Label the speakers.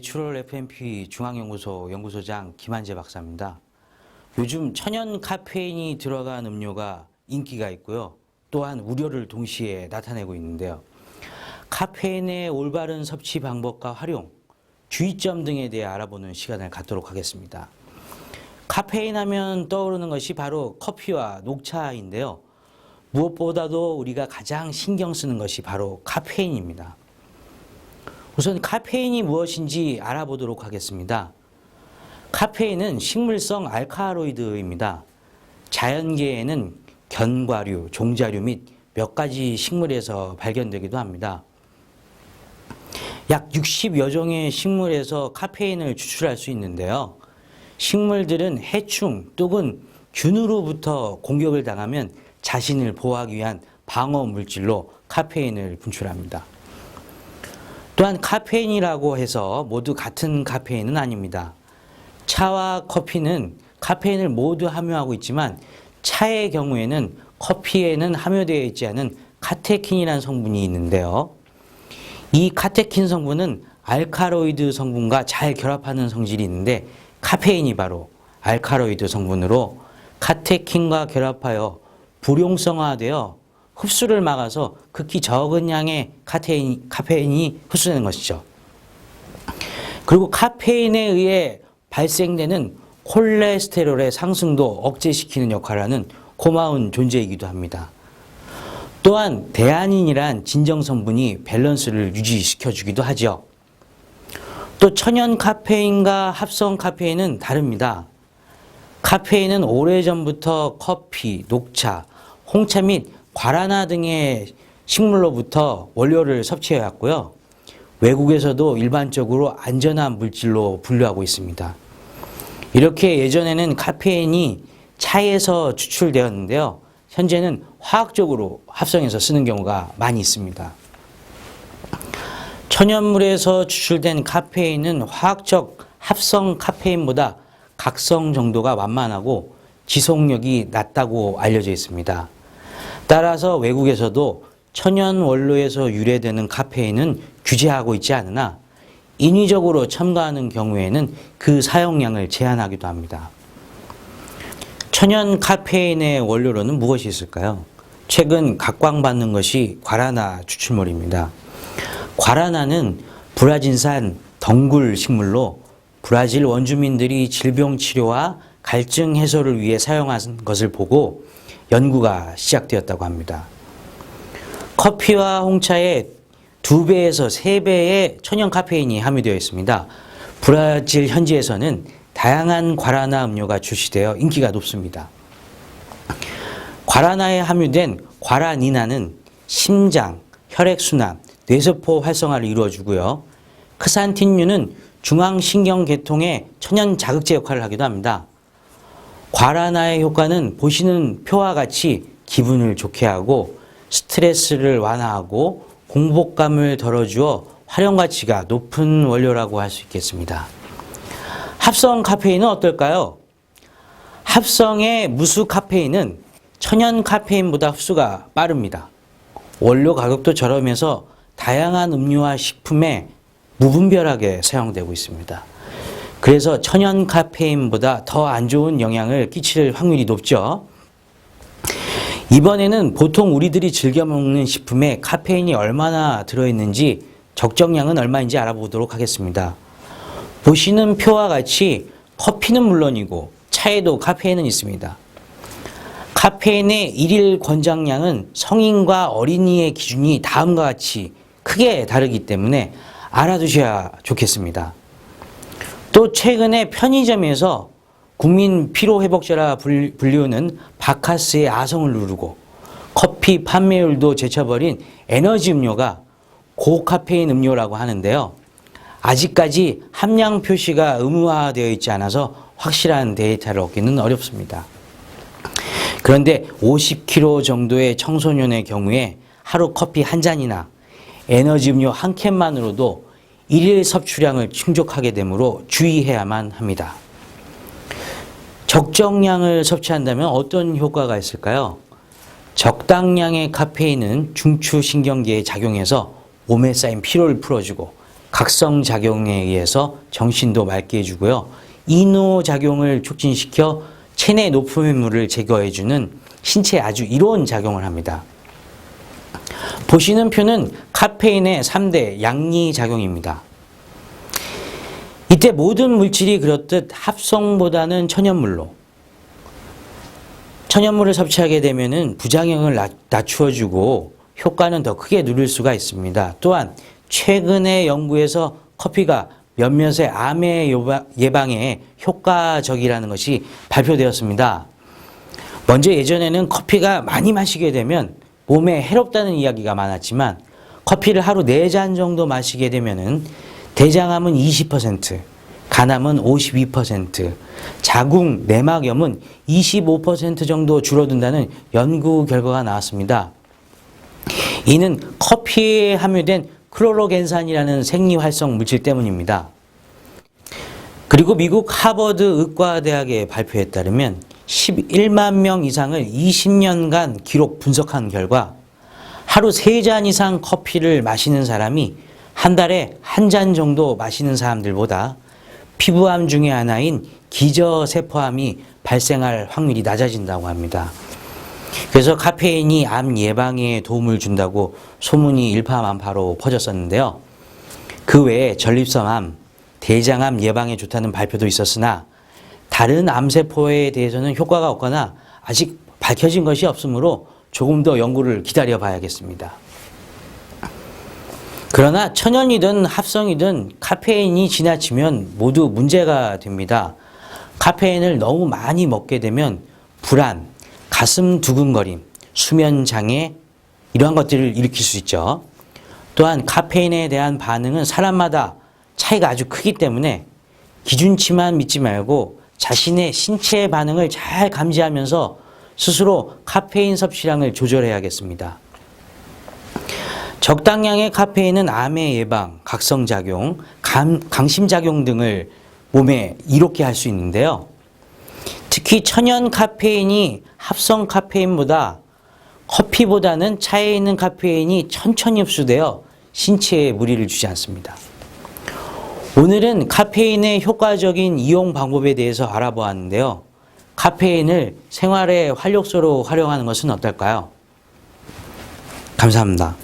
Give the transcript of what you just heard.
Speaker 1: 내추럴 FMP 중앙연구소 연구소장 김한재 박사입니다. 요즘 천연 카페인이 들어간 음료가 인기가 있고요. 또한 우려를 동시에 나타내고 있는데요. 카페인의 올바른 섭취 방법과 활용, 주의점 등에 대해 알아보는 시간을 갖도록 하겠습니다. 카페인 하면 떠오르는 것이 바로 커피와 녹차인데요. 무엇보다도 우리가 가장 신경 쓰는 것이 바로 카페인입니다. 우선 카페인이 무엇인지 알아보도록 하겠습니다. 카페인은 식물성 알칼로이드입니다. 자연계에는 견과류, 종자류 및 몇 가지 식물에서 발견되기도 합니다. 약 60여 종의 식물에서 카페인을 추출할 수 있는데요. 식물들은 해충 또는 균으로부터 공격을 당하면 자신을 보호하기 위한 방어 물질로 카페인을 분출합니다. 또한 카페인이라고 해서 모두 같은 카페인은 아닙니다. 차와 커피는 카페인을 모두 함유하고 있지만 차의 경우에는 커피에는 함유되어 있지 않은 카테킨이라는 성분이 있는데요. 이 카테킨 성분은 알칼로이드 성분과 잘 결합하는 성질이 있는데 카페인이 바로 알칼로이드 성분으로 카테킨과 결합하여 불용성화되어 흡수를 막아서 극히 적은 양의 카페인이 흡수되는 것이죠. 그리고 카페인에 의해 발생되는 콜레스테롤의 상승도 억제시키는 역할을 하는 고마운 존재이기도 합니다. 또한 대아닌이란 진정 성분이 밸런스를 유지시켜주기도 하죠. 또 천연 카페인과 합성 카페인은 다릅니다. 카페인은 오래전부터 커피, 녹차, 홍차 및 과라나 등의 식물로부터 원료를 섭취해왔고요. 외국에서도 일반적으로 안전한 물질로 분류하고 있습니다. 이렇게 예전에는 카페인이 차에서 추출되었는데요. 현재는 화학적으로 합성해서 쓰는 경우가 많이 있습니다. 천연물에서 추출된 카페인은 화학적 합성 카페인보다 각성 정도가 완만하고 지속력이 낮다고 알려져 있습니다. 따라서 외국에서도 천연 원료에서 유래되는 카페인은 규제하고 있지 않으나 인위적으로 첨가하는 경우에는 그 사용량을 제한하기도 합니다. 천연 카페인의 원료로는 무엇이 있을까요? 최근 각광받는 것이 과라나 추출물입니다. 과라나는 브라질산 덩굴 식물로 브라질 원주민들이 질병 치료와 갈증 해소를 위해 사용한 것을 보고 연구가 시작되었다고 합니다. 커피와 홍차에 2배에서 3배의 천연 카페인이 함유되어 있습니다. 브라질 현지에서는 다양한 과라나 음료가 출시되어 인기가 높습니다. 과라나에 함유된 과라니나는 심장, 혈액순환, 뇌세포 활성화를 이루어주고요. 크산틴류는 중앙신경계통의 천연 자극제 역할을 하기도 합니다. 과라나의 효과는 보시는 표와 같이 기분을 좋게 하고 스트레스를 완화하고 공복감을 덜어주어 활용가치가 높은 원료라고 할 수 있겠습니다. 합성 카페인은 어떨까요? 합성의 무수 카페인은 천연 카페인보다 흡수가 빠릅니다. 원료 가격도 저렴해서 다양한 음료와 식품에 무분별하게 사용되고 있습니다. 그래서 천연 카페인보다 더 안 좋은 영향을 끼칠 확률이 높죠. 이번에는 보통 우리들이 즐겨 먹는 식품에 카페인이 얼마나 들어있는지 적정량은 얼마인지 알아보도록 하겠습니다. 보시는 표와 같이 커피는 물론이고 차에도 카페인은 있습니다. 카페인의 일일 권장량은 성인과 어린이의 기준이 다음과 같이 크게 다르기 때문에 알아두셔야 좋겠습니다. 또 최근에 편의점에서 국민 피로회복제라 불리우는 바카스의 아성을 누르고 커피 판매율도 제쳐버린 에너지 음료가 고카페인 음료라고 하는데요. 아직까지 함량 표시가 의무화되어 있지 않아서 확실한 데이터를 얻기는 어렵습니다. 그런데 50kg 정도의 청소년의 경우에 하루 커피 한 잔이나 에너지 음료 한 캔만으로도 일일 섭취량을 충족하게 되므로 주의해야만 합니다. 적정량을 섭취한다면 어떤 효과가 있을까요? 적당량의 카페인은 중추신경계에 작용해서 몸에 쌓인 피로를 풀어주고 각성작용에 의해서 정신도 맑게 해주고요. 이노작용을 촉진시켜 체내 노폐물을 제거해주는 신체에 아주 이로운 작용을 합니다. 보시는 표는 카페인의 3대 양리작용입니다. 이때 모든 물질이 그렇듯 합성보다는 천연물로, 천연물을 섭취하게 되면 부작용을 낮추어주고 효과는 더 크게 누릴 수가 있습니다. 또한 최근의 연구에서 커피가 몇몇의 암의 예방에 효과적이라는 것이 발표되었습니다. 먼저 예전에는 커피가 많이 마시게 되면 몸에 해롭다는 이야기가 많았지만 커피를 하루 4잔 정도 마시게 되면 대장암은 20%, 간암은 52%, 자궁 내막염은 25% 정도 줄어든다는 연구 결과가 나왔습니다. 이는 커피에 함유된 클로로겐산이라는 생리활성 물질 때문입니다. 그리고 미국 하버드 의과대학의 발표에 따르면 11만 명 이상을 20년간 기록 분석한 결과 하루 3잔 이상 커피를 마시는 사람이 한 달에 1잔 정도 마시는 사람들보다 피부암 중의 하나인 기저세포암이 발생할 확률이 낮아진다고 합니다. 그래서 카페인이 암 예방에 도움을 준다고 소문이 일파만파로 퍼졌었는데요. 그 외에 전립선암, 대장암 예방에 좋다는 발표도 있었으나 다른 암세포에 대해서는 효과가 없거나 아직 밝혀진 것이 없으므로 조금 더 연구를 기다려 봐야겠습니다. 그러나 천연이든 합성이든 카페인이 지나치면 모두 문제가 됩니다. 카페인을 너무 많이 먹게 되면 불안, 가슴 두근거림, 수면 장애 이러한 것들을 일으킬 수 있죠. 또한 카페인에 대한 반응은 사람마다 차이가 아주 크기 때문에 기준치만 믿지 말고 자신의 신체 반응을 잘 감지하면서 스스로 카페인 섭취량을 조절해야겠습니다. 적당량의 카페인은 암의 예방, 각성작용, 강심작용 등을 몸에 이롭게 할 수 있는데요. 특히 천연 카페인이 합성 카페인보다 커피보다는 차에 있는 카페인이 천천히 흡수되어 신체에 무리를 주지 않습니다. 오늘은 카페인의 효과적인 이용 방법에 대해서 알아보았는데요. 카페인을 생활의 활력소로 활용하는 것은 어떨까요? 감사합니다.